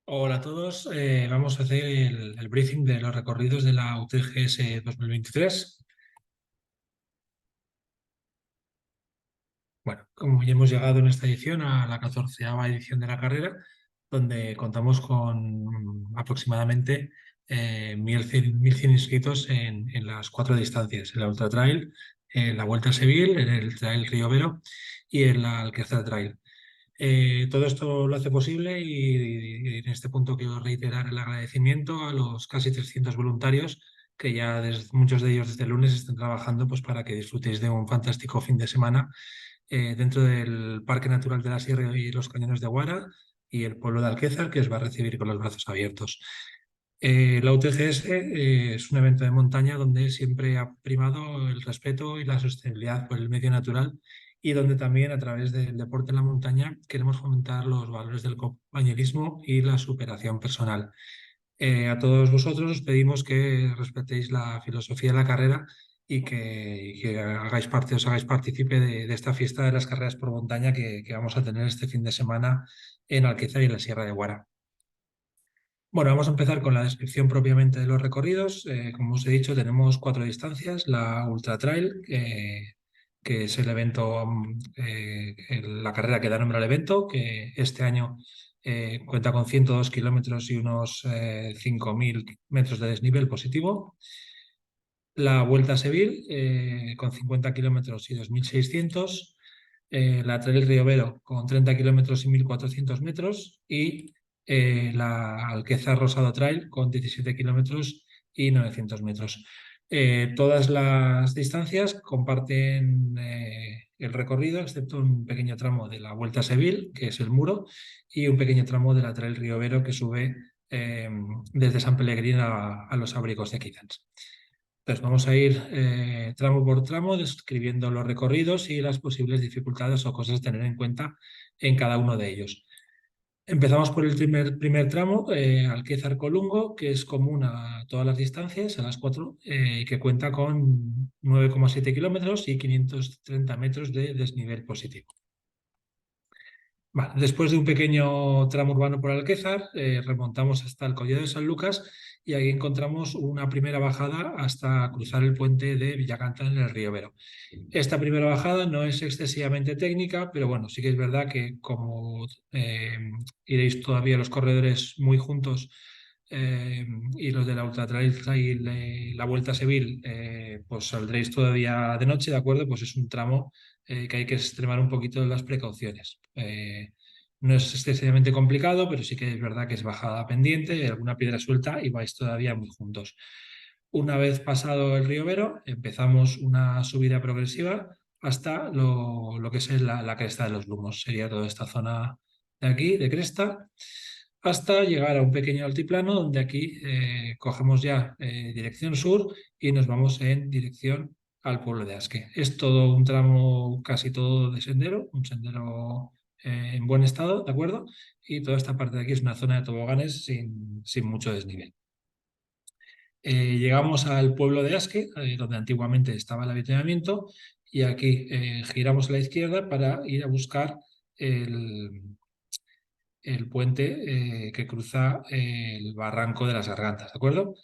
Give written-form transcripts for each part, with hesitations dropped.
Hola a todos, vamos a hacer el briefing de los recorridos de la UTGS 2023. Bueno, como ya hemos llegado en esta edición a la 14ª edición de la carrera, donde contamos con aproximadamente 1.100 inscritos en las 4 distancias: en la Ultra Trail, en la Vuelta a Seville, en el Trail Río Vero y en la Alquezar Trail. Todo esto lo hace posible y en este punto quiero reiterar el agradecimiento a los casi 300 voluntarios que ya muchos de ellos desde el lunes están trabajando, pues, para que disfrutéis de un fantástico fin de semana dentro del Parque Natural de la Sierra y los Cañones de Guara y el pueblo de Alquézar, que os va a recibir con los brazos abiertos. La UTGS es un evento de montaña donde siempre ha primado el respeto y la sostenibilidad por el medio natural, y donde también, a través del deporte en la montaña, queremos fomentar los valores del compañerismo y la superación personal. A todos vosotros os pedimos que respetéis la filosofía de la carrera y que os hagáis partícipe de esta fiesta de las carreras por montaña que vamos a tener este fin de semana en Alquézar y en la Sierra de Guara. Bueno, vamos a empezar con la descripción propiamente de los recorridos. Como os he dicho, tenemos 4 distancias: la Ultra Trail, que es el evento, la carrera que da nombre al evento, que este año cuenta con 102 kilómetros y unos 5.000 metros de desnivel positivo. La Vuelta a Seville, con 50 kilómetros y 2.600. La Trail Río Vero, con 30 kilómetros y 1.400 metros. Y la Alquezar Rosado Trail, con 17 kilómetros y 900 metros. Todas las distancias comparten el recorrido, excepto un pequeño tramo de la Vuelta a Seville, que es el muro, y un pequeño tramo de la Trail Río Vero, que sube desde San Pellegrín a los Abrigos de Quizans. Entonces vamos a ir tramo por tramo describiendo los recorridos y las posibles dificultades o cosas a tener en cuenta en cada uno de ellos. Empezamos por el primer tramo, Alquézar Colungo, que es común a todas las distancias, a las 4, y que cuenta con 9,7 kilómetros y 530 metros de desnivel positivo. Vale, después de un pequeño tramo urbano por Alquézar, remontamos hasta el Collado de San Lucas, y ahí encontramos una primera bajada hasta cruzar el puente de Villacantán en el Río Vero. Esta primera bajada no es excesivamente técnica, pero bueno, sí que es verdad que como iréis todavía los corredores muy juntos, y los de la Ultra Trail y la Vuelta a Seville, pues saldréis todavía de noche, ¿de acuerdo? Pues es un tramo que hay que extremar un poquito las precauciones. No es excesivamente complicado, pero sí que es verdad que es bajada pendiente, hay alguna piedra suelta y vais todavía muy juntos. Una vez pasado el río Vero, empezamos una subida progresiva hasta lo que es la cresta de los Lumos. Sería toda esta zona de aquí, de cresta, hasta llegar a un pequeño altiplano donde aquí cogemos ya dirección sur y nos vamos en dirección al pueblo de Asque. Es todo un tramo casi todo de sendero, un sendero en buen estado, ¿de acuerdo? Y toda esta parte de aquí es una zona de toboganes sin mucho desnivel. Llegamos al pueblo de Asque, donde antiguamente estaba el avituallamiento, y aquí giramos a la izquierda para ir a buscar el puente que cruza el barranco de las Gargantas, ¿de acuerdo?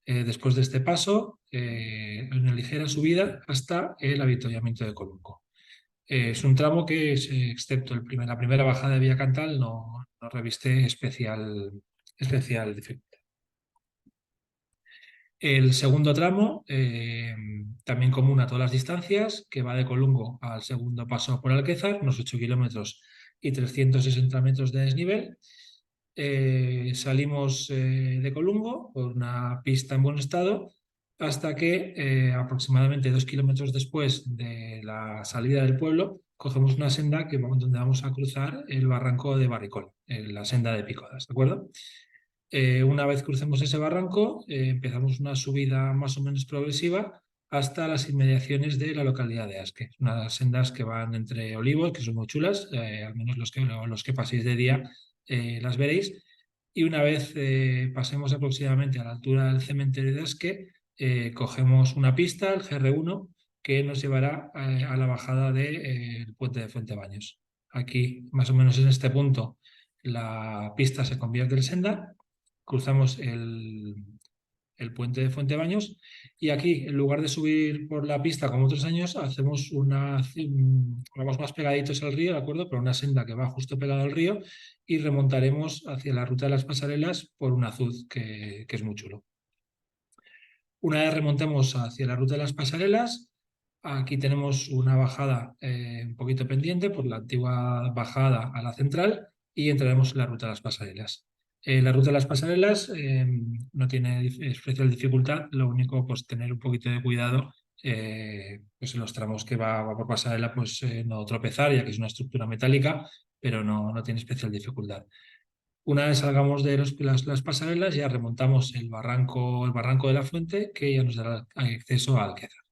Después de este paso, una ligera subida hasta el avituallamiento de Colungo. Es un tramo que, excepto la primera bajada de Vía Cantal, no reviste especial dificultad. El segundo tramo, también común a todas las distancias, que va de Colungo al segundo paso por Alquézar, unos 8 kilómetros y 360 metros de desnivel. Salimos de Colungo por una pista en buen estado hasta que aproximadamente 2 kilómetros después de la salida del pueblo cogemos una senda donde vamos a cruzar el barranco de Barricol, la senda de Picodas, ¿de acuerdo? Una vez crucemos ese barranco, empezamos una subida más o menos progresiva hasta las inmediaciones de la localidad de Asque. Unas sendas que van entre olivos, que son muy chulas, al menos los que paséis de día las veréis. Y una vez pasemos aproximadamente a la altura del cementerio de Asque, cogemos una pista, el GR1, que nos llevará a la bajada del puente de Fuentebaños. Aquí, más o menos en este punto, la pista se convierte en senda, cruzamos el puente de Fuentebaños y aquí, en lugar de subir por la pista como otros años, hacemos vamos más pegaditos al río, ¿de acuerdo? Por una senda que va justo pegada al río y remontaremos hacia la ruta de las pasarelas por un azud que es muy chulo. Una vez remontemos hacia la ruta de las pasarelas, aquí tenemos una bajada un poquito pendiente por la antigua bajada a la central y entraremos en la ruta de las pasarelas. La ruta de las pasarelas no tiene especial dificultad, lo único pues tener un poquito de cuidado pues en los tramos que va por pasarela pues no tropezar ya que es una estructura metálica, pero no tiene especial dificultad. Una vez salgamos de las pasarelas, ya remontamos el barranco de la Fuente, que ya nos dará acceso a Alquezar.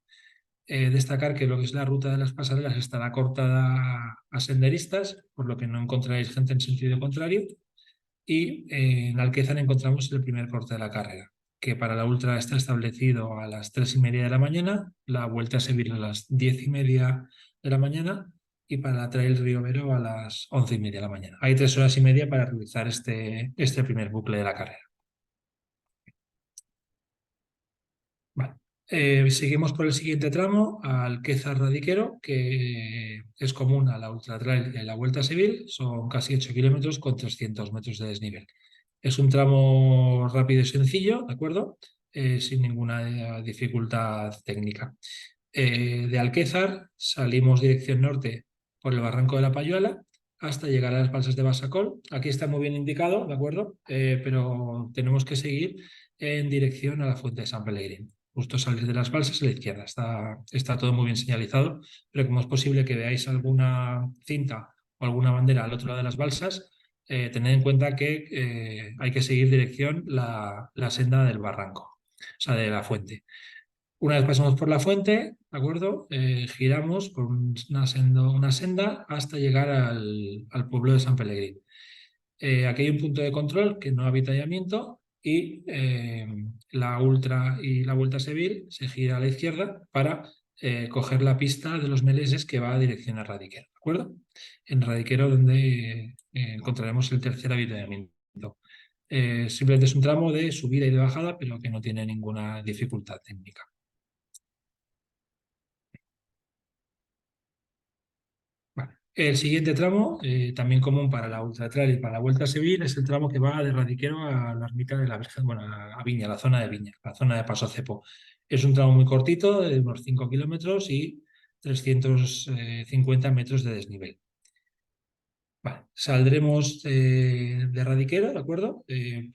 Destacar que lo que es la ruta de las pasarelas estará cortada a senderistas, por lo que no encontraréis gente en sentido contrario. Y en Alquezar encontramos el primer corte de la carrera, que para la ultra está establecido a las 3:30 de la mañana, la vuelta a Sevilla a las 10:30 de la mañana y para la Trail Río Vero a las 11:30 de la mañana. Hay 3 horas y media para realizar este primer bucle de la carrera. Vale. Seguimos por el siguiente tramo, Alquezar Radiquero, que es común a la Ultra Trail y a la Vuelta a Sevilla, son casi 8 kilómetros con 300 metros de desnivel. Es un tramo rápido y sencillo, ¿de acuerdo? Sin ninguna dificultad técnica. De Alquezar salimos dirección norte por el Barranco de la Payuela hasta llegar a las balsas de Basacol. Aquí está muy bien indicado, ¿de acuerdo? Pero tenemos que seguir en dirección a la Fuente de San Pellegrín. Justo salir de las balsas a la izquierda. Está todo muy bien señalizado, pero como es posible que veáis alguna cinta o alguna bandera al otro lado de las balsas, tened en cuenta que hay que seguir dirección la senda del barranco, o sea, de la fuente. Una vez pasamos por la fuente, ¿de acuerdo? Giramos por una senda hasta llegar al pueblo de San Pellegrín. Aquí hay un punto de control que no ha avituallamiento y la Ultra y la Vuelta a Seville se gira a la izquierda para coger la pista de los Meleses que va a dirección a Radiquero, ¿de acuerdo? En Radiquero donde encontraremos el tercer avituallamiento. Simplemente es un tramo de subida y de bajada, pero que no tiene ninguna dificultad técnica. Vale. El siguiente tramo, también común para la Ultra Trail y para la Vuelta a Sevilla, es el tramo que va de Radiquero a la ermita de la Virgen, bueno, a Viña, la zona de Viña, la zona de Paso Cepo. Es un tramo muy cortito, de unos 5 kilómetros y 350 metros de desnivel. Vale. Saldremos de Radiquero, ¿de acuerdo?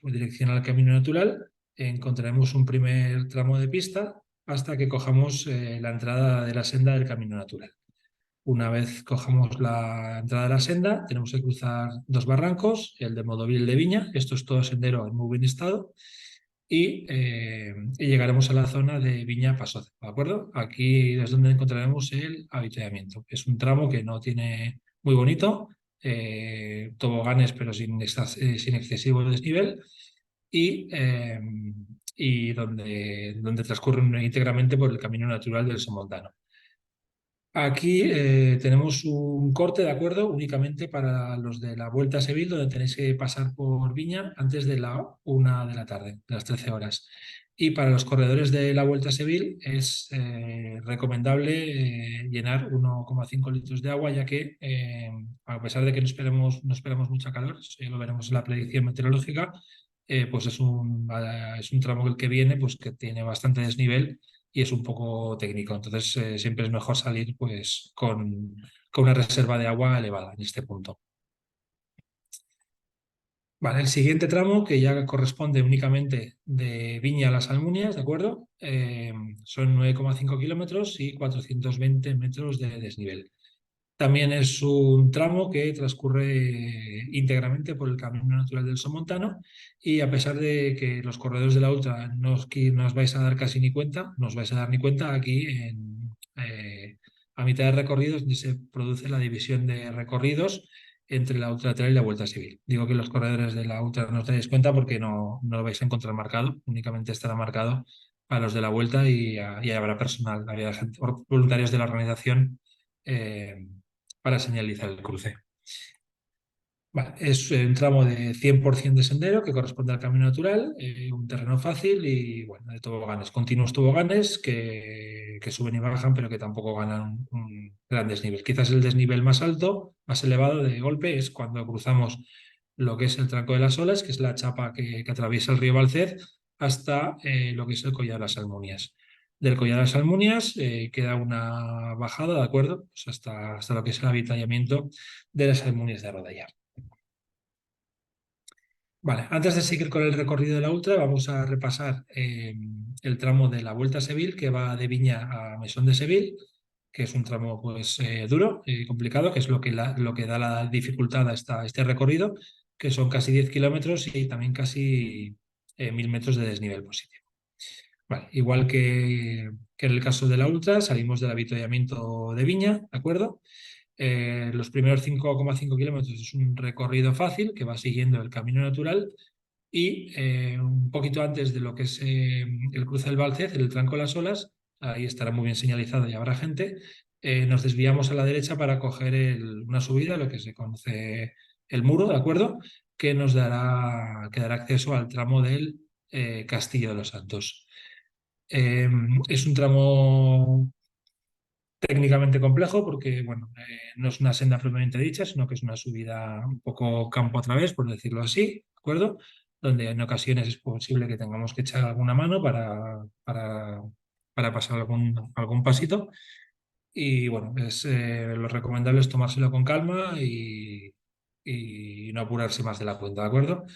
Por dirección al Camino Natural. Encontraremos un primer tramo de pista hasta que cojamos la entrada de la senda del Camino Natural. Una vez cojamos la entrada de la senda, tenemos que cruzar dos barrancos, el de Modovil de Viña, esto es todo sendero en muy buen estado, y llegaremos a la zona de Viña Pasoza, ¿de acuerdo? Aquí es donde encontraremos el avituallamiento. Es un tramo que no tiene muy bonito, toboganes pero sin excesivo desnivel, y donde transcurren íntegramente por el camino natural del Somontano. Aquí tenemos un corte, ¿de acuerdo? Únicamente para los de la Vuelta a Sevilla, donde tenéis que pasar por Viña antes de la 1 de la tarde, de las 13 horas. Y para los corredores de la Vuelta a Sevilla es recomendable llenar 1,5 litros de agua, ya que a pesar de que no esperamos mucha calor, lo veremos en la predicción meteorológica, pues es un tramo el que viene, pues que tiene bastante desnivel y es un poco técnico. Entonces, siempre es mejor salir pues, con una reserva de agua elevada en este punto. Vale, el siguiente tramo, que ya corresponde únicamente de Viña a Las Almunias, ¿de acuerdo? Son 9,5 kilómetros y 420 metros de desnivel. También es un tramo que transcurre íntegramente por el Camino Natural del Somontano y a pesar de que los corredores de la Ultra no os vais a dar casi ni cuenta, no os vais a dar ni cuenta aquí a mitad de recorridos donde se produce la división de recorridos entre la Ultra Trail y la Vuelta Civil. Digo que los corredores de la Ultra no os dais cuenta porque no lo vais a encontrar marcado, únicamente estará marcado para los de la Vuelta y habrá personal, habrá gente, voluntarios de la organización. Para señalizar el cruce. Vale, es un tramo de 100% de sendero que corresponde al camino natural, un terreno fácil y bueno, de toboganes, continuos toboganes que suben y bajan, pero que tampoco ganan un gran desnivel. Quizás el desnivel más alto, más elevado de golpe, es cuando cruzamos lo que es el Tranco de las Olas, que es la chapa que atraviesa el río Balcez, hasta lo que es el Collar de las Almunias. Del Collar de las Almunias queda una bajada, ¿de acuerdo? Pues hasta lo que es el avituallamiento de las Almunias de Rodallar. Vale, antes de seguir con el recorrido de la Ultra, vamos a repasar el tramo de la Vuelta a Seville, que va de Viña a Mesón de Seville, que es un tramo pues duro y complicado, que es lo que da la dificultad a este recorrido, que son casi 10 kilómetros y también casi 1000 metros de desnivel positivo. Vale, igual que en el caso de la Ultra, salimos del avituallamiento de Viña, ¿de acuerdo? Los primeros 5,5 kilómetros es un recorrido fácil que va siguiendo el camino natural y un poquito antes de lo que es el cruce del Balcez, el Tranco de las Olas, ahí estará muy bien señalizado y habrá gente, nos desviamos a la derecha para coger una subida, lo que se conoce el muro, ¿de acuerdo? Que dará acceso al tramo del Castillo de los Santos. Eh, es un tramo técnicamente complejo porque, bueno, no es una senda propiamente dicha, sino que es una subida un poco campo a través, por decirlo así, ¿de acuerdo? Donde en ocasiones es posible que tengamos que echar alguna mano para pasar algún pasito. Y bueno, lo recomendable es tomárselo con calma y no apurarse más de la cuenta, ¿de acuerdo?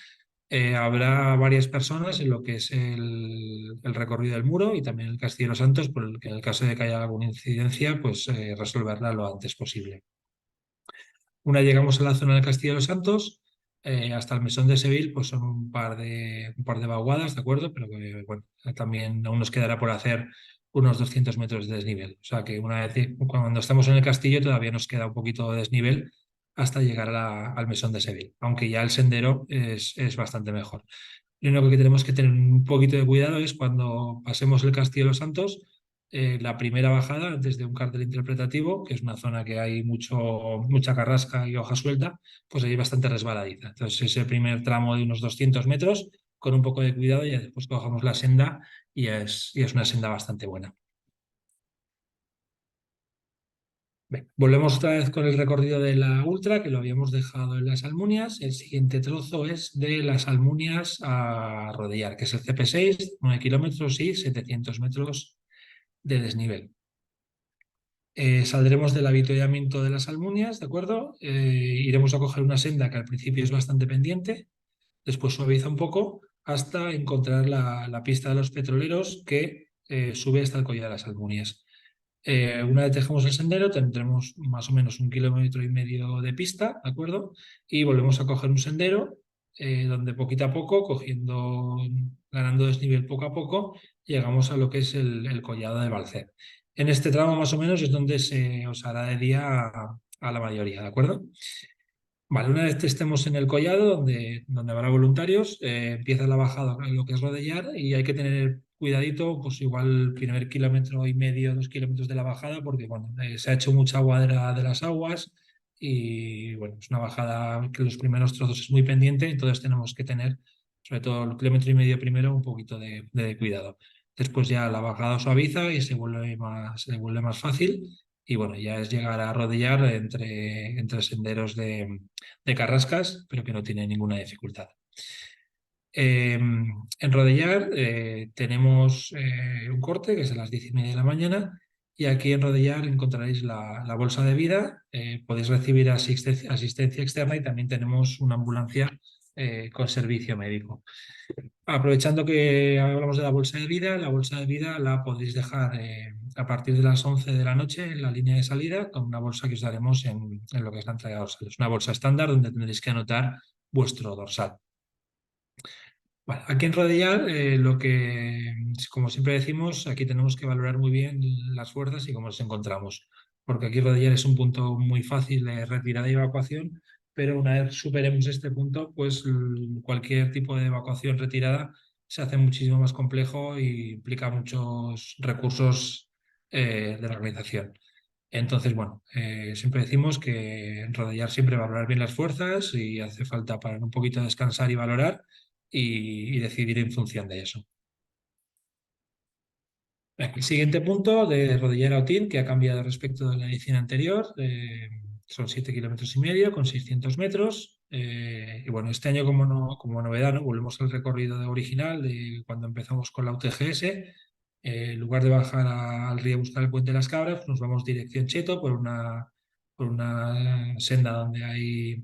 Habrá varias personas en lo que es el recorrido del muro y también el Castillo de los Santos, por el que en el caso de que haya alguna incidencia, pues resolverla lo antes posible. Una llegamos a la zona del Castillo de los Santos, hasta el Mesón de Seville, pues son un par de vaguadas, ¿de acuerdo? Pero que, bueno, también aún nos quedará por hacer unos 200 metros de desnivel. O sea que cuando estamos en el castillo todavía nos queda un poquito de desnivel hasta llegar al Mesón de Seville, aunque ya el sendero es bastante mejor. Lo único que tenemos que tener un poquito de cuidado es cuando pasemos el Castillo de los Santos, la primera bajada desde un cartel interpretativo, que es una zona que hay mucha carrasca y hoja suelta, pues ahí bastante resbaladiza. Entonces ese primer tramo de unos 200 metros, con un poco de cuidado, y después cogemos la senda y es una senda bastante buena. Bien, volvemos otra vez con el recorrido de la Ultra, que lo habíamos dejado en las Almunias. El siguiente trozo es de las Almunias a Rodellar, que es el CP6, 9 kilómetros y 700 metros de desnivel. Saldremos del avituallamiento de las Almunias, ¿de acuerdo? Iremos a coger una senda que al principio es bastante pendiente, después suaviza un poco hasta encontrar la pista de los petroleros que sube hasta el Collar de las Almunias. Una vez dejemos el sendero, tendremos más o menos 1,5 kilómetros de pista, ¿de acuerdo? Y volvemos a coger un sendero donde poquito a poco, ganando desnivel poco a poco, llegamos a lo que es el collado de Balcet. En este tramo más o menos es donde se os hará de día a la mayoría, ¿de acuerdo? Vale, una vez que estemos en el collado, donde habrá voluntarios, empieza la bajada en lo que es rodellar y hay que tener cuidadito, pues igual el primer 1,5 kilómetros, 2 kilómetros de la bajada, porque bueno, se ha hecho mucha agua de las aguas y bueno, es una bajada que los primeros trozos es muy pendiente, entonces tenemos que tener, sobre todo el 1,5 kilómetros primero, un poquito de cuidado. Después ya la bajada suaviza y se vuelve más fácil. Y bueno, ya es llegar a rodellar entre senderos de carrascas, pero que no tiene ninguna dificultad. En Rodellar tenemos un corte que es a las 10:30 de la mañana y aquí en Rodellar encontraréis la bolsa de vida, podéis recibir asistencia externa y también tenemos una ambulancia con servicio médico. Aprovechando que hablamos de la bolsa de vida la podéis dejar a partir de las 11 de la noche en la línea de salida con una bolsa que os daremos en lo que es la entrega dorsal. Es una bolsa estándar donde tendréis que anotar vuestro dorsal. Vale, aquí en Rodellar, como siempre decimos, aquí tenemos que valorar muy bien las fuerzas y cómo nos encontramos, porque aquí Rodellar es un punto muy fácil de retirada y evacuación, pero una vez superemos este punto, pues cualquier tipo de evacuación retirada se hace muchísimo más complejo y implica muchos recursos de la organización. Entonces, bueno, siempre decimos que en rodellar siempre valorar bien las fuerzas y hace falta parar un poquito, descansar y valorar y decidir en función de eso. El siguiente punto de Rodillera Otín, que ha cambiado respecto de la edición anterior, son 7,5 km con 600 metros. Y bueno, este año como novedad, ¿no? Volvemos al recorrido original de cuando empezamos con la UTGS. En lugar de bajar al río a buscar el Puente de las Cabras, nos vamos dirección Cheto por una senda donde hay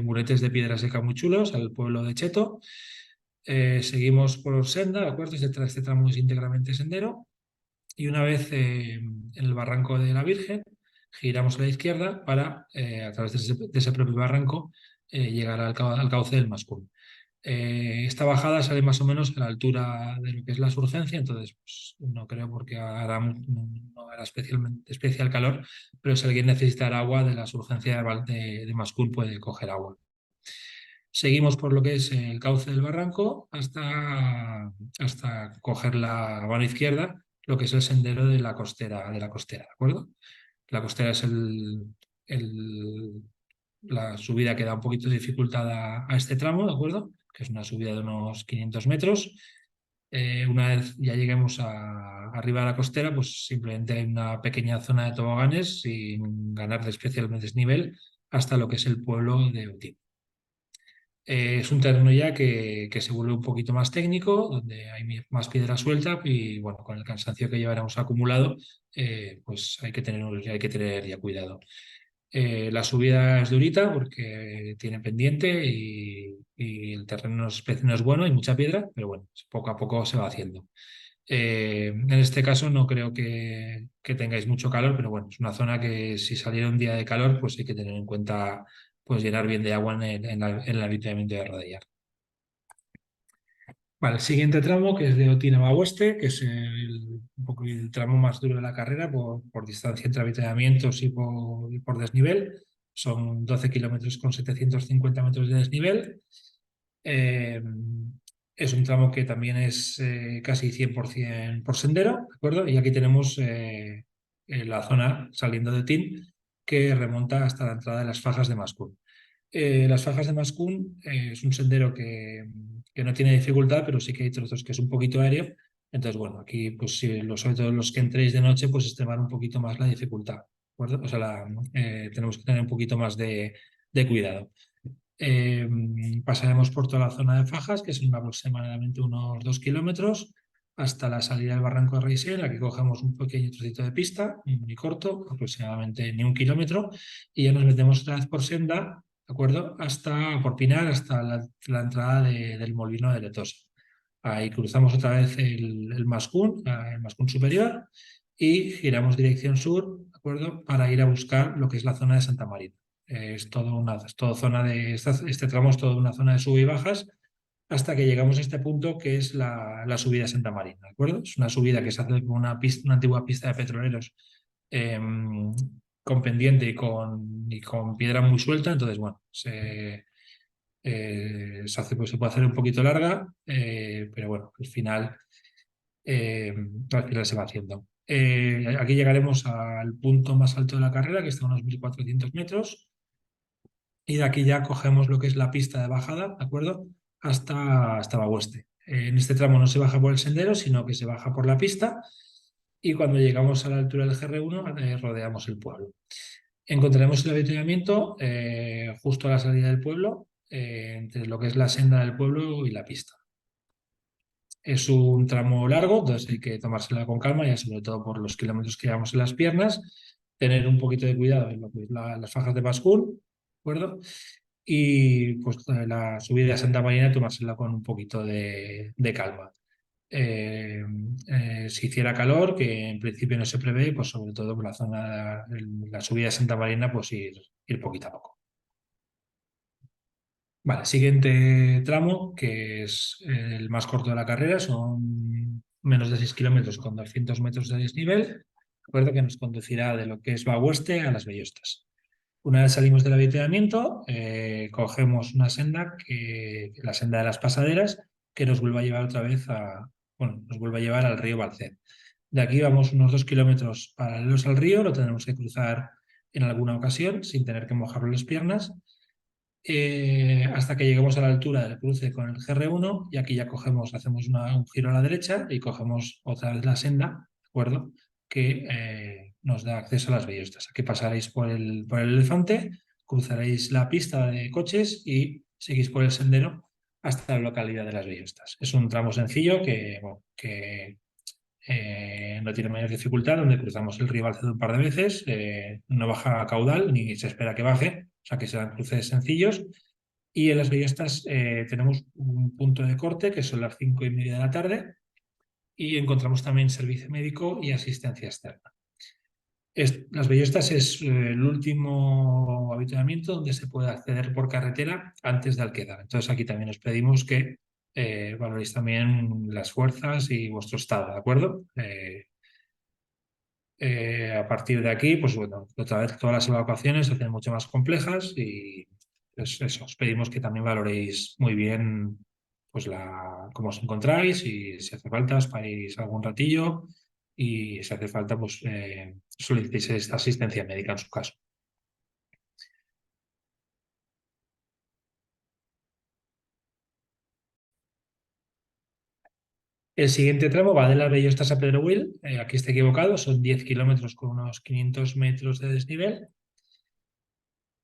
muretes de piedra seca muy chulos, al pueblo de Cheto. Seguimos por senda, ¿de acuerdo? Este tramo es íntegramente sendero. Y una vez en el barranco de la Virgen, giramos a la izquierda para, a través de ese propio barranco, llegar al cauce del Mascún. Esta bajada sale más o menos a la altura de lo que es la Surgencia, entonces pues, no creo porque no hará especial calor, pero si alguien necesita agua de la Surgencia de Mascún puede coger agua. Seguimos por lo que es el cauce del barranco hasta coger la mano izquierda, lo que es el sendero de la costera, ¿de acuerdo? La costera es la subida que da un poquito de dificultad a este tramo, ¿de acuerdo? Que es una subida de unos 500 metros. Una vez ya lleguemos arriba de la costera, pues simplemente hay una pequeña zona de toboganes sin ganar de especialmente desnivel hasta lo que es el pueblo de Utín. Es un terreno ya que se vuelve un poquito más técnico, donde hay más piedra suelta y bueno, con el cansancio que llevaremos acumulado, pues hay que tener ya cuidado. La subida es durita porque tiene pendiente y el terreno no es bueno, hay mucha piedra, pero bueno, poco a poco se va haciendo. En este caso no creo que tengáis mucho calor, pero bueno, es una zona que si saliera un día de calor, pues hay que tener en cuenta pues llenar bien de agua en el avituallamiento de Rodellar. Vale, el siguiente tramo, que es de Otín a Bagueste, que es un poco el tramo más duro de la carrera por distancia entre avituallamientos y por desnivel. Son 12 kilómetros con 750 metros de desnivel. Eh, es un tramo que también es casi 100% por sendero, ¿de acuerdo? Y aquí tenemos la zona saliendo de Otín que remonta hasta la entrada de las fajas de Mascún. Las fajas de Mascún es un sendero que no tiene dificultad, pero sí que hay trozos que es un poquito aéreo. Entonces, bueno, aquí, pues sobre todo los que entréis de noche, pues extremar un poquito más la dificultad, ¿de acuerdo? O sea, tenemos que tener un poquito más de cuidado. Eh, Pasaremos por toda la zona de fajas, que son aproximadamente unos 2 kilómetros, hasta la salida del barranco de Reisel. Aquí cogemos un pequeño trocito de pista, muy corto, aproximadamente ni 1 kilómetro, y ya nos metemos otra vez por senda, ¿de acuerdo? Por Pinar, hasta la entrada del Molino de Letosa. Ahí cruzamos otra vez el Mascún superior, y giramos dirección sur, ¿de acuerdo? Para ir a buscar lo que es la zona de Santa Marina. Este tramo es toda una zona de sub y bajas hasta que llegamos a este punto que es la subida a Santa Marina, ¿de acuerdo? Es una subida que se hace por una antigua pista de petroleros con pendiente y con piedra muy suelta, entonces bueno, se puede hacer un poquito larga, pero bueno, al final se va haciendo. Aquí llegaremos al punto más alto de la carrera, que está a unos 1.400 metros, y de aquí ya cogemos lo que es la pista de bajada, ¿de acuerdo? Hasta Bagueste. En este tramo no se baja por el sendero, sino que se baja por la pista y cuando llegamos a la altura del GR1 rodeamos el pueblo. Encontraremos el avituallamiento justo a la salida del pueblo, entre lo que es la senda del pueblo y la pista. Es un tramo largo, entonces hay que tomársela con calma, ya sobre todo por los kilómetros que llevamos en las piernas, tener un poquito de cuidado en lo que es las fajas de Bascún, ¿de acuerdo? Y pues la subida a Santa Marina tomársela con un poquito de calma. Eh, si hiciera calor, que en principio no se prevé, pues sobre todo por la subida a Santa Marina, pues ir poquito a poco. Vale, siguiente tramo, que es el más corto de la carrera, son menos de 6 kilómetros con 200 metros de desnivel. Recuerdo que nos conducirá de lo que es Bagueste a Las Bellostas. Una vez salimos del avituallamiento, cogemos una senda, la senda de las pasaderas, que nos vuelve a llevar otra vez nos vuelve a llevar al río Balcén. De aquí vamos unos 2 kilómetros paralelos al río, lo tendremos que cruzar en alguna ocasión sin tener que mojar las piernas, hasta que lleguemos a la altura del cruce con el GR1 y aquí ya cogemos, hacemos un giro a la derecha y cogemos otra vez la senda, ¿de acuerdo? Que nos da acceso a las Bellostas. Aquí pasaréis por el elefante, cruzaréis la pista de coches y seguís por el sendero hasta la localidad de las Bellostas. Es un tramo sencillo que no tiene mayor dificultad, donde cruzamos el río Balce un par de veces, no baja a caudal ni se espera que baje, o sea que serán cruces sencillos. Y en las Bellostas tenemos un punto de corte que son las 5:30 de la tarde y encontramos también servicio médico y asistencia externa. Las Bellostas es el último habituamiento donde se puede acceder por carretera antes de Alquedar. Entonces aquí también os pedimos que valoréis también las fuerzas y vuestro estado, ¿de acuerdo? A partir de aquí, pues bueno, otra vez todas las evacuaciones se hacen mucho más complejas y pues eso, os pedimos que también valoréis muy bien pues cómo os encontráis y si hace falta os paréis algún ratillo y si hace falta pues solicitéis esta asistencia médica en su caso. El siguiente tramo va de las Bellostas a Pedrobuil, aquí está equivocado, son 10 kilómetros con unos 500 metros de desnivel.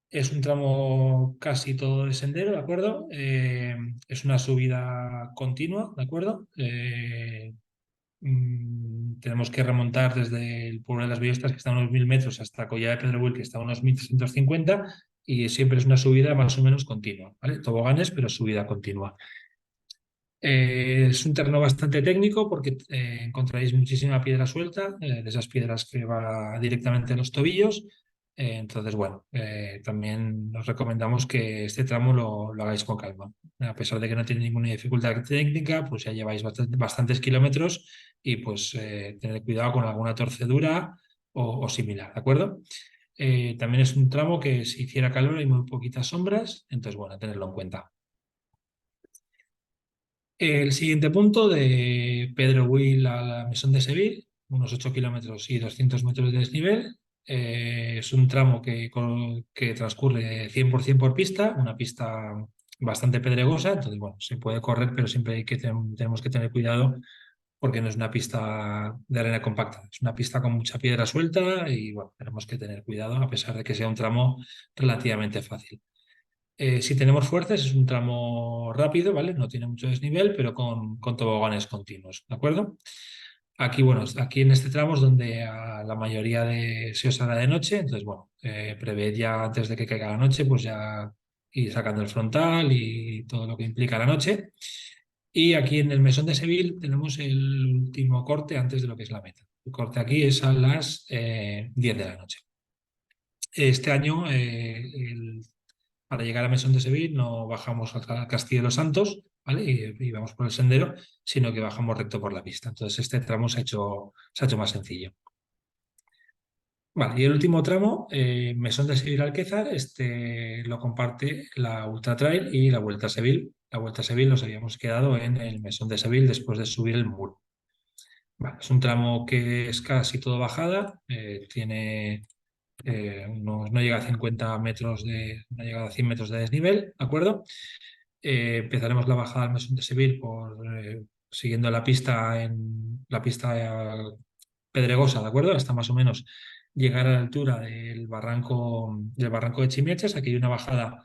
Es un tramo casi todo de sendero, ¿de acuerdo? Es una subida continua, ¿de acuerdo? Tenemos que remontar desde el pueblo de las Bellostas, que está a unos 1.000 metros, hasta Collada de Pedrobuil, que está a unos 1.350, y siempre es una subida más o menos continua, ¿vale? Toboganes, pero subida continua. Es un terreno bastante técnico porque encontraréis muchísima piedra suelta, de esas piedras que va directamente a los tobillos. Entonces, bueno, también os recomendamos que este tramo lo hagáis con calma. A pesar de que no tiene ninguna dificultad técnica, pues ya lleváis bastantes kilómetros y pues tened cuidado con alguna torcedura o similar, ¿de acuerdo? También es un tramo que si hiciera calor hay muy poquitas sombras, entonces, bueno, tenerlo en cuenta. El siguiente punto de Pedro Will a la Mesón de Seville, unos 8 kilómetros y 200 metros de desnivel. Es un tramo que transcurre 100% por pista, una pista bastante pedregosa, entonces bueno, se puede correr, pero siempre tenemos que tener cuidado porque no es una pista de arena compacta, es una pista con mucha piedra suelta y bueno, tenemos que tener cuidado a pesar de que sea un tramo relativamente fácil. Si tenemos fuerzas, es un tramo rápido, ¿vale? No tiene mucho desnivel, pero con toboganes continuos, ¿de acuerdo? Aquí, bueno, aquí en este tramo es donde a la mayoría se os hará de noche, entonces, bueno, preved ya antes de que caiga la noche, pues ya ir sacando el frontal y todo lo que implica la noche. Y aquí en el Mesón de Seville tenemos el último corte antes de lo que es la meta. El corte aquí es a las 10 de la noche. Este año, para llegar a Mesón de Seville no bajamos al Castillo de los Santos, ¿vale? Y vamos por el sendero, sino que bajamos recto por la pista. Entonces este tramo se ha hecho más sencillo. Vale, y el último tramo, Mesón de Seville Alquezar, este lo comparte la Ultra Trail y la Vuelta a Seville. La Vuelta a Seville nos habíamos quedado en el Mesón de Seville después de subir el muro. Vale, es un tramo que es casi todo bajada, no llega a 50 metros no llega a 100 metros de desnivel, ¿de acuerdo? Empezaremos la bajada al Mesón de Seville siguiendo la pista pedregosa, ¿de acuerdo? Hasta más o menos llegar a la altura del barranco de Chimiechas. Aquí hay una bajada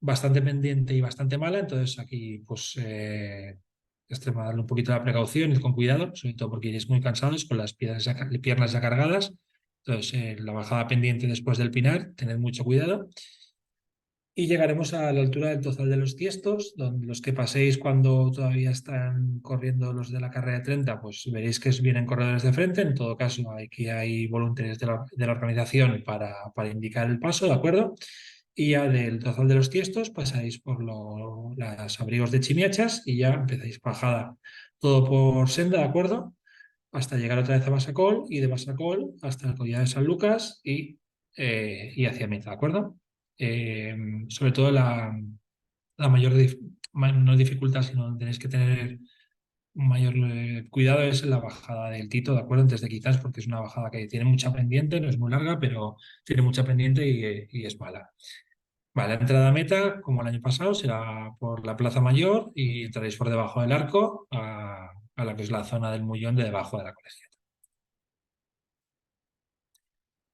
bastante pendiente y bastante mala, entonces aquí pues extremadle un poquito la precaución, ir con cuidado, sobre todo porque iréis muy cansados con las piernas ya cargadas. Entonces, la bajada pendiente después del Pinar, tened mucho cuidado. Y llegaremos a la altura del Tozal de los Tiestos, donde los que paséis cuando todavía están corriendo los de la carrera de 30, pues veréis que vienen corredores de frente. En todo caso, aquí hay voluntarios de la organización para indicar el paso, ¿de acuerdo? Y ya del Tozal de los Tiestos pasáis por los abrigos de Chimiachas y ya empezáis bajada todo por senda, ¿de acuerdo? Hasta llegar otra vez a Basacol y de Basacol hasta el Collado de San Lucas y hacia Meta, ¿de acuerdo? Eh, Sobre todo la mayor, no dificultad, sino donde tenéis que tener un mayor cuidado es en la bajada del Tito, ¿de acuerdo? Antes de quizás, porque es una bajada que tiene mucha pendiente, no es muy larga, pero tiene mucha pendiente y es mala. Vale, la entrada a meta, como el año pasado, será por la Plaza Mayor y entraréis por debajo del arco a la que es la zona del Mullón de debajo de la colegiata.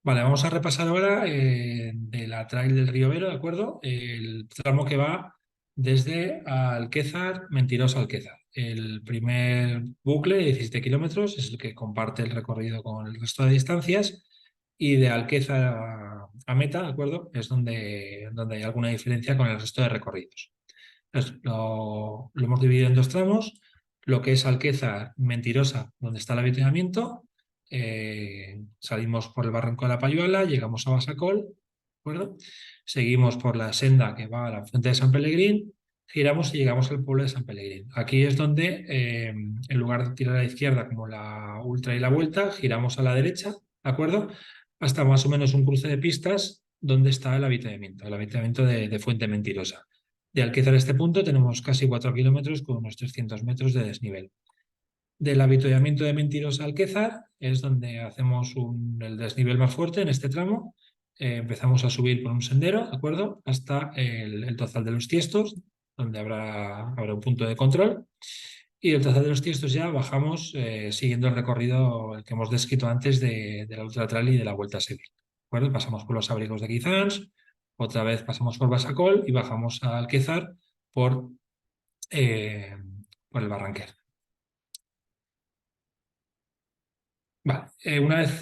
Vale, vamos a repasar ahora de la trail del Río Vero, ¿de acuerdo? El tramo que va desde Alquézar, Mentirosa, Alquézar. El primer bucle de 17 kilómetros es el que comparte el recorrido con el resto de distancias y de Alquézar a meta, ¿de acuerdo? Es donde hay alguna diferencia con el resto de recorridos. Entonces, lo hemos dividido en dos tramos, lo que es Alquézar, Mentirosa, donde está el avituallamiento. Salimos por el Barranco de la Payuela, llegamos a Basacol, ¿de acuerdo? Seguimos por la senda que va a la Fuente de San Pellegrín, giramos y llegamos al pueblo de San Pellegrín. Aquí es donde, en lugar de tirar a la izquierda como la ultra y la vuelta, giramos a la derecha, ¿de acuerdo? Hasta más o menos un cruce de pistas donde está el avituallamiento de Fuente Mentirosa. De Alquézar a este punto tenemos casi 4 kilómetros con unos 300 metros de desnivel. Del avituallamiento de Mentirosa a Alquézar es donde hacemos el desnivel más fuerte en este tramo. Empezamos a subir por un sendero, ¿de acuerdo? Hasta el Tozal de los Tiestos, donde habrá un punto de control. Y del Tozal de los Tiestos ya bajamos siguiendo el recorrido el que hemos descrito antes de la Ultra Trail y de la Vuelta a Sevilla. ¿De acuerdo? Pasamos por los abrigos de Quizans, otra vez pasamos por Basacol y bajamos a Alquézar por, eh, por el Barranquer. Vale, una vez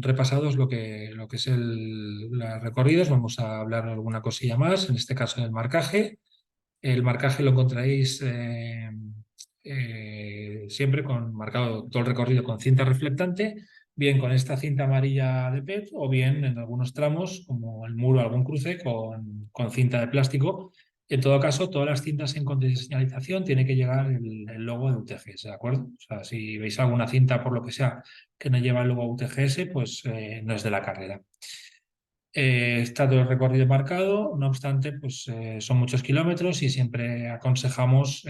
repasados lo que es los recorridos, vamos a hablar de alguna cosilla más, en este caso del marcaje. El marcaje lo encontraréis siempre marcado todo el recorrido con cinta reflectante, bien con esta cinta amarilla de PET o bien en algunos tramos, como el muro, algún cruce, con cinta de plástico. En todo caso, todas las cintas en control de señalización tiene que llevar el logo de UTGS, ¿de acuerdo? O sea, si veis alguna cinta, por lo que sea, que no lleva el logo UTGS, pues no es de la carrera. Está todo el recorrido marcado, no obstante, pues son muchos kilómetros y siempre aconsejamos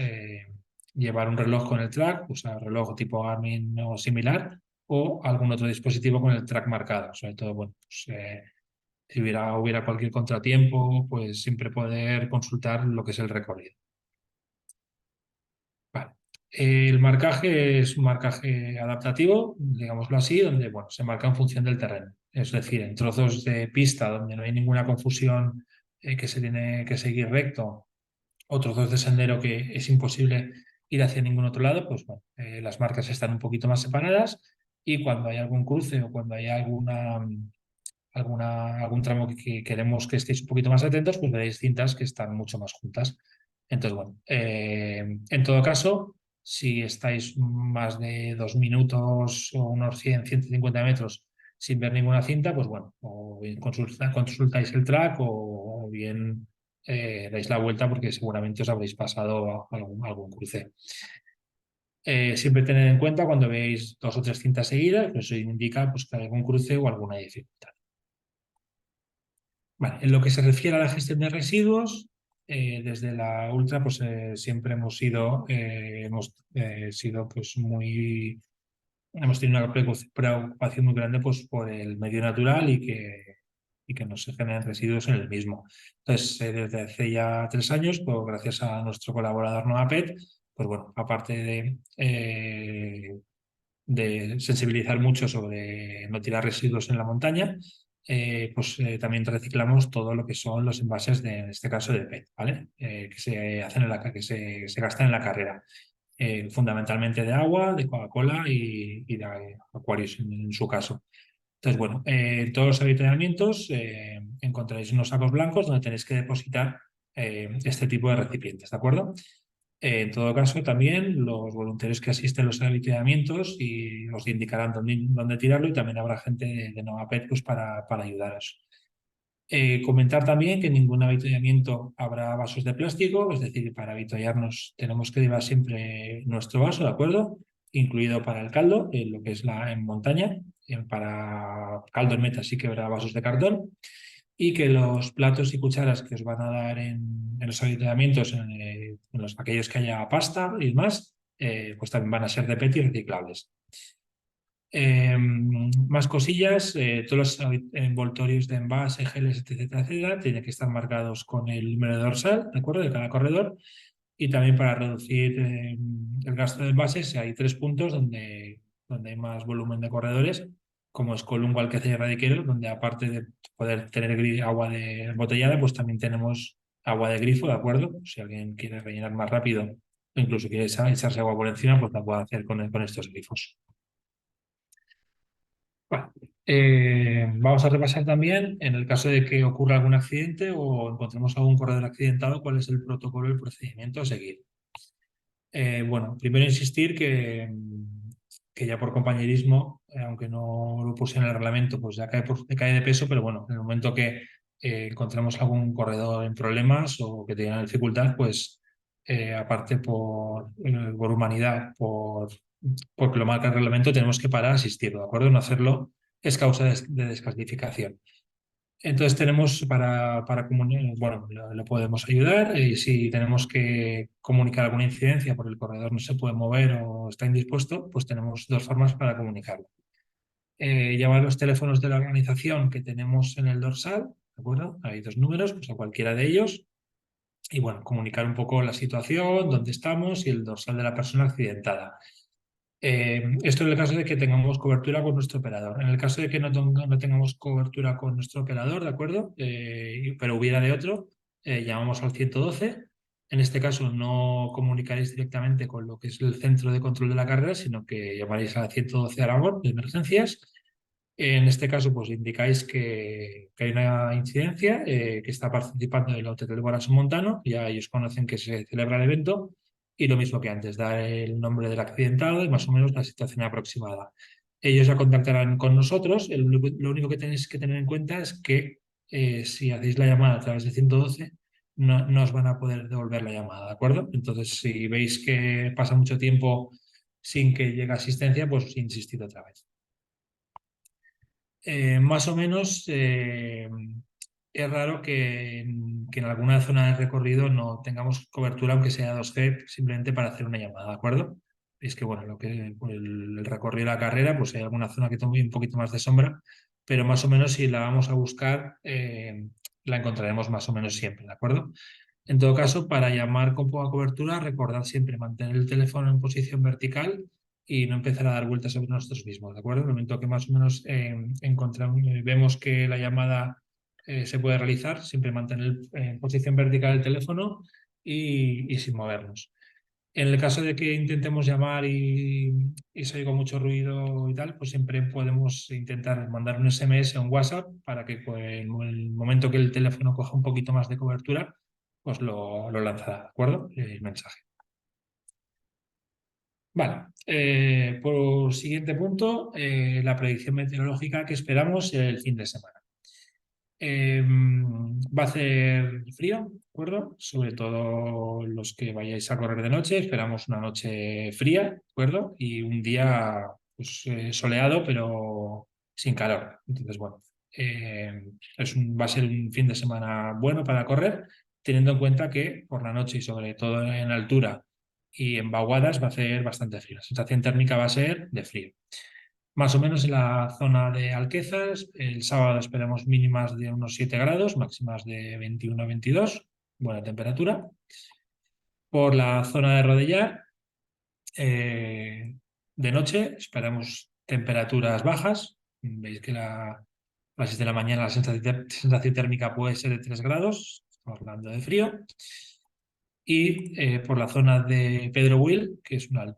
llevar un reloj con el track, usar reloj tipo Garmin o similar, o algún otro dispositivo con el track marcado. Sobre todo, bueno, pues, si hubiera cualquier contratiempo, pues siempre poder consultar lo que es el recorrido. Vale. El marcaje es un marcaje adaptativo, digámoslo así, donde bueno, se marca en función del terreno. Es decir, en trozos de pista donde no hay ninguna confusión que se tiene que seguir recto, o trozos de sendero que es imposible ir hacia ningún otro lado, pues bueno, las marcas están un poquito más separadas y cuando hay algún cruce o cuando hay algún tramo que queremos que estéis un poquito más atentos, pues veréis cintas que están mucho más juntas. Entonces, bueno, en todo caso, si estáis más de 2 minutos o unos 150 metros sin ver ninguna cinta, pues bueno, o bien consultáis el track o bien dais la vuelta porque seguramente os habréis pasado algún cruce. Siempre tened en cuenta cuando veáis 2 o 3 cintas seguidas, pues eso indica pues, que hay algún cruce o alguna dificultad. Vale, en lo que se refiere a la gestión de residuos, desde la Ultra pues siempre hemos sido pues hemos tenido una preocupación muy grande pues por el medio natural y que no se generen residuos en el mismo. Entonces, desde hace ya 3 años, pues gracias a nuestro colaborador Novapet, pues bueno, aparte de sensibilizar mucho sobre no tirar residuos en la montaña, pues también reciclamos todo lo que son los envases en este caso de PET, ¿vale? Que se hacen que se gastan en la carrera. Fundamentalmente de agua, de Coca-Cola y de Aquarius en su caso. Entonces, bueno, en todos los avituallamientos encontraréis unos sacos blancos donde tenéis que depositar este tipo de recipientes, ¿de acuerdo? En todo caso, también los voluntarios que asisten a los avituallamientos y os indicarán dónde tirarlo y también habrá gente de Novapet pues, para ayudaros. Comentar también que en ningún avituallamiento habrá vasos de plástico, es decir, para avituallarnos tenemos que llevar siempre nuestro vaso, ¿de acuerdo? Incluido para el caldo, lo que es en montaña. Para caldo en meta sí que habrá vasos de cartón y que los platos y cucharas que os van a dar en los avituallamientos, aquellos que haya pasta y demás, pues también van a ser de PET y reciclables. Más cosillas, todos los envoltorios de envase, geles, etcétera, etcétera, tienen que estar marcados con el número de dorsal, ¿de acuerdo? De cada corredor. Y también para reducir el gasto de envases, hay 3 puntos donde hay más volumen de corredores, como es Columbo, Algeciras y Radiquero, donde aparte de poder tener agua de embotellada, pues también tenemos agua de grifo, ¿de acuerdo? Si alguien quiere rellenar más rápido o incluso quiere echarse agua por encima, pues la puede hacer con estos grifos. Bueno, vamos a repasar también, en el caso de que ocurra algún accidente o encontremos algún corredor accidentado, cuál es el protocolo y el procedimiento a seguir. Bueno, primero insistir que ya por compañerismo, aunque no lo puse en el reglamento, pues ya cae de peso, pero bueno, en el momento que encontremos algún corredor en problemas o que tenga dificultad, pues aparte por humanidad, porque lo marca el reglamento, tenemos que parar a asistirlo, ¿de acuerdo? No hacerlo es causa de descalificación. Entonces tenemos para comunicar, bueno, le podemos ayudar y si tenemos que comunicar alguna incidencia porque el corredor no se puede mover o está indispuesto, pues tenemos 2 formas para comunicarlo. Llamar los teléfonos de la organización que tenemos en el dorsal, ¿de acuerdo? Hay 2 números, pues a cualquiera de ellos y bueno, comunicar un poco la situación, dónde estamos y el dorsal de la persona accidentada. Esto en el caso de que tengamos cobertura con nuestro operador. En el caso de que no tengamos cobertura con nuestro operador, ¿de acuerdo? Pero hubiera de otro, llamamos al 112. En este caso no comunicaréis directamente con lo que es el centro de control de la carrera, sino que llamaréis al 112 Aragón de emergencias. En este caso, pues indicáis que hay una incidencia, que está participando el Hotel Boraso Montano, ya ellos conocen que se celebra el evento, y lo mismo que antes, dar el nombre del accidentado y más o menos la situación aproximada. Ellos ya contactarán con nosotros, lo único que tenéis que tener en cuenta es que si hacéis la llamada a través de 112, no os van a poder devolver la llamada, ¿de acuerdo? Entonces, si veis que pasa mucho tiempo sin que llegue asistencia, pues insistid otra vez. Más o menos es raro que en alguna zona de recorrido no tengamos cobertura, aunque sea 2G, simplemente para hacer una llamada, ¿de acuerdo? Es que, bueno, lo que por el recorrido de la carrera, pues hay alguna zona que tome un poquito más de sombra, pero más o menos si la vamos a buscar, la encontraremos más o menos siempre, ¿de acuerdo? En todo caso, para llamar con poca cobertura, recordad siempre mantener el teléfono en posición vertical y no empezar a dar vueltas sobre nosotros mismos, ¿de acuerdo? En el momento que más o menos vemos que la llamada se puede realizar, siempre mantener en posición vertical el teléfono y sin movernos. En el caso de que intentemos llamar y se oiga mucho ruido y tal, pues siempre podemos intentar mandar un SMS o un WhatsApp para que pues, en el momento que el teléfono coja un poquito más de cobertura, pues lo lanzará, ¿de acuerdo? El mensaje. Vale, por siguiente punto, la predicción meteorológica que esperamos el fin de semana. Va a hacer frío, ¿de acuerdo? Sobre todo los que vayáis a correr de noche, esperamos una noche fría, ¿de acuerdo? Y un día pues, soleado, pero sin calor. Entonces, bueno, va a ser un fin de semana bueno para correr, teniendo en cuenta que por la noche y sobre todo en altura y en vaguadas va a hacer bastante frío. La sensación térmica va a ser de frío. Más o menos en la zona de Alquezas, el sábado esperamos mínimas de unos 7 grados, máximas de 21 a 22, buena temperatura. Por la zona de Rodellar, de noche esperamos temperaturas bajas. Veis que a las 6 de la mañana la sensación térmica puede ser de 3 grados, estamos hablando de frío. Y por la zona de Pedro Will, que es una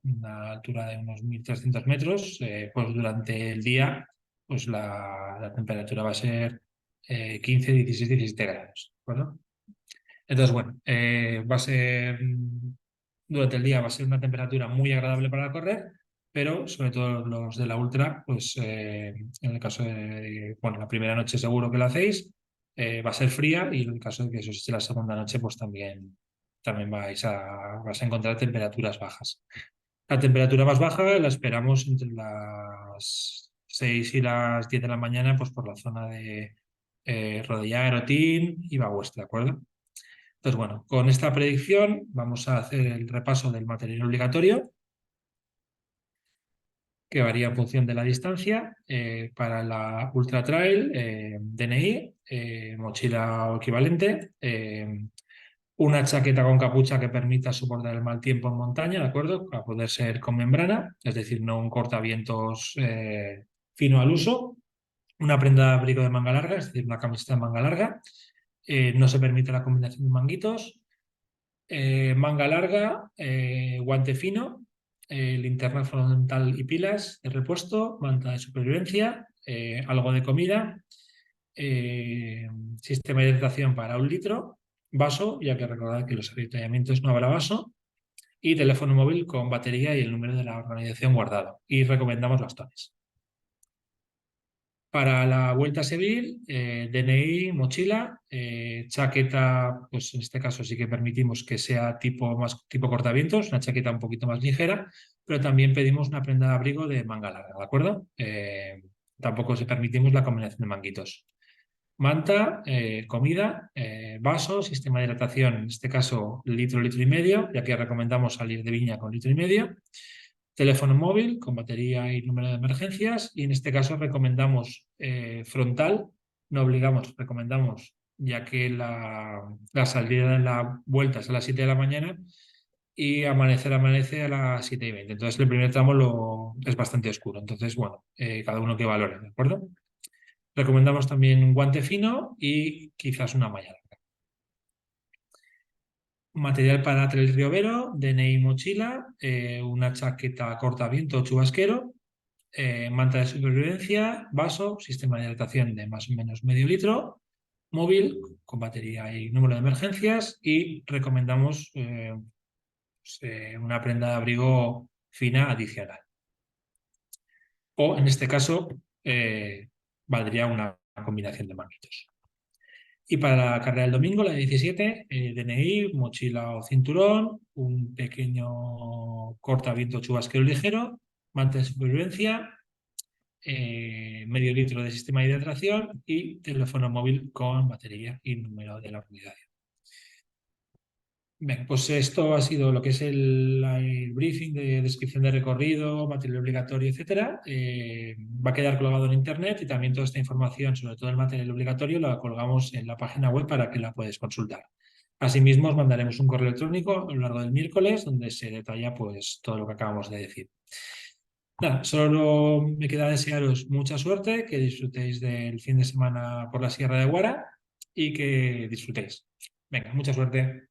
altura de unos 1.300 metros, pues durante el día pues la temperatura va a ser 15, 16, 17 grados. ¿De acuerdo? Entonces, bueno, durante el día va a ser una temperatura muy agradable para correr, pero sobre todo los de la ultra, pues en el caso de, bueno, la primera noche seguro que lo hacéis, va a ser fría y en el caso de que eso esté la segunda noche, pues también vais a encontrar temperaturas bajas. La temperatura más baja la esperamos entre las 6 y las 10 de la mañana, pues por la zona de Rodellar, Otín y Bagueste, ¿de acuerdo? Entonces, bueno, con esta predicción vamos a hacer el repaso del material obligatorio. que varía en función de la distancia. Para la Ultra Trail, DNI, mochila o equivalente, una chaqueta con capucha que permita soportar el mal tiempo en montaña, ¿de acuerdo? Para poder ser con membrana, es decir, no un cortavientos fino al uso. Una prenda de abrigo de manga larga, es decir, una camiseta de manga larga. No se permite la combinación de manguitos. Manga larga, guante fino, linterna frontal y pilas de repuesto, manta de supervivencia, algo de comida, eh, sistema de hidratación para 1 litro, vaso, ya que recordad que los avituallamientos no habrá vaso, y teléfono móvil con batería y el número de la organización guardado. Y recomendamos bastones. Para la Vuelta Seville, DNI, mochila, chaqueta, pues en este caso sí que permitimos que sea tipo cortavientos, una chaqueta un poquito más ligera, pero también pedimos una prenda de abrigo de manga larga, ¿de acuerdo? Tampoco se permitimos la combinación de manguitos. Manta, comida, vaso, sistema de hidratación, en este caso litro, litro y medio, ya que recomendamos salir de Viña con litro y medio. Teléfono móvil con batería y número de emergencias. Y en este caso recomendamos frontal, no obligamos, recomendamos, ya que la salida de la vuelta es a las 7 de la mañana y amanece a las 7:20. Entonces el primer tramo es bastante oscuro. Entonces, bueno, cada uno que valore, ¿de acuerdo? Recomendamos también un guante fino y quizás una malla larga. Material para trail riovero, DNI mochila, una chaqueta cortaviento chubasquero, manta de supervivencia, vaso, sistema de hidratación de más o menos medio litro, móvil con batería y número de emergencias y recomendamos una prenda de abrigo fina adicional. O en este caso valdría una combinación de manguitos. Y para la carrera del domingo, la de 17, DNI, mochila o cinturón, un pequeño cortaviento chubasquero ligero, manta de supervivencia, medio litro de sistema de hidratación y teléfono móvil con batería y número de la organización. Bien, pues esto ha sido lo que es el briefing de descripción de recorrido, material obligatorio, etcétera. Va a quedar colgado en internet y también toda esta información, sobre todo el material obligatorio, la colgamos en la página web para que la puedas consultar. Asimismo, os mandaremos un correo electrónico a lo largo del miércoles donde se detalla pues, todo lo que acabamos de decir. Nada, solo me queda desearos mucha suerte, que disfrutéis del fin de semana por la Sierra de Guara y que disfrutéis. Venga, mucha suerte.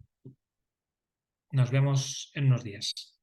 Nos vemos en unos días.